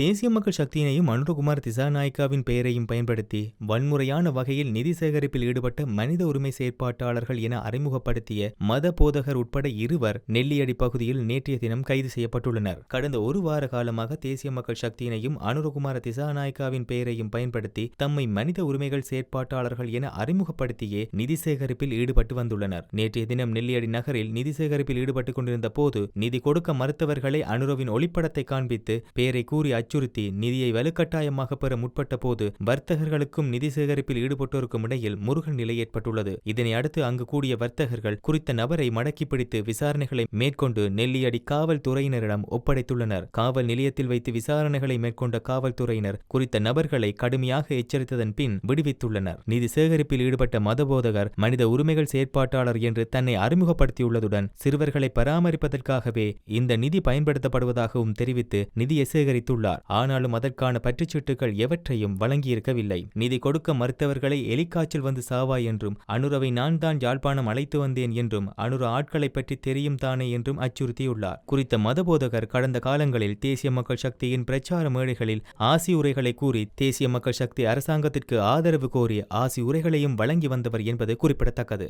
தேசிய மக்கள் சக்தியினையும் அனுரகுமார் திசாநாயக்காவின் பெயரையும் பயன்படுத்தி வன்முறையான வகையில் நிதி சேகரிப்பில் ஈடுபட்ட மனித உரிமை செயற்பாட்டாளர்கள் என அறிமுகப்படுத்திய மத போதகர் உட்பட இருவர் நெல்லியடி பகுதியில் நேற்றைய தினம் கைது செய்யப்பட்டுள்ளனர். கடந்த ஒரு வார காலமாக தேசிய மக்கள் சக்தியினையும் அனுரகுமார திசாநாயக்காவின் பெயரையும் பயன்படுத்தி தம்மை மனித உரிமைகள் செயற்பாட்டாளர்கள் என அறிமுகப்படுத்தியே நிதி சேகரிப்பில் ஈடுபட்டு வந்துள்ளனர். நேற்றைய தினம் நெல்லியடி நகரில் நிதி சேகரிப்பில் ஈடுபட்டுக் கொண்டிருந்த போது நிதி கொடுக்க மறுத்தவர்களை அனுரவின் ஒளிப்படத்தை காண்பித்து பெயரை கூறி அச்சுறுத்தி நிதியை வலுக்கட்டாயமாக பெற முற்பட்ட போது வர்த்தகர்களுக்கும் நிதி சேகரிப்பில் ஈடுபட்டோருக்கும் இடையில் முருகல் நிலை ஏற்பட்டுள்ளது. இதனை அடுத்து அங்கு கூடிய வர்த்தகர்கள் குறித்த நபரை மடக்கி பிடித்து விசாரணைகளை மேற்கொண்டு நெல்லியடி காவல்துறையினரிடம் ஒப்படைத்துள்ளனர். காவல் நிலையத்தில் வைத்து விசாரணைகளை மேற்கொண்ட காவல்துறையினர் குறித்த நபர்களை கடுமையாக எச்சரித்ததன் பின் விடுவித்துள்ளனர். நிதி சேகரிப்பில் ஈடுபட்ட மதபோதகர் மனித உரிமைகள் செயற்பாட்டாளர் என்று தன்னை அறிமுகப்படுத்தியுள்ளதுடன் சிறுவர்களை பராமரிப்பதற்காகவே இந்த நிதி பயன்படுத்தப்படுவதாகவும் தெரிவித்து நிதியை சேகரித்துள்ளார். ஆனாலும் அதற்கான பற்றுச்சீட்டுகள் எவற்றையும் வழங்கியிருக்கவில்லை. நிதி கொடுக்க மறுத்தவர்களை எலிக்காய்ச்சல் வந்து சாவாய் என்றும் அனுரவை நான் தான் யாழ்ப்பாணம் அழைத்து வந்தேன் என்றும் அனுர ஆட்களை பற்றி தெரியும் தானே என்றும் அச்சுறுத்தியுள்ளார். குறித்த மதபோதகர் கடந்த காலங்களில் தேசிய மக்கள் சக்தியின் பிரச்சார மேடைகளில் ஆசி உரைகளை கூறி தேசிய மக்கள் சக்தி அரசாங்கத்திற்கு ஆதரவு கோரி ஆசி உரைகளையும் வழங்கி வந்தவர் என்பது குறிப்பிடத்தக்கது.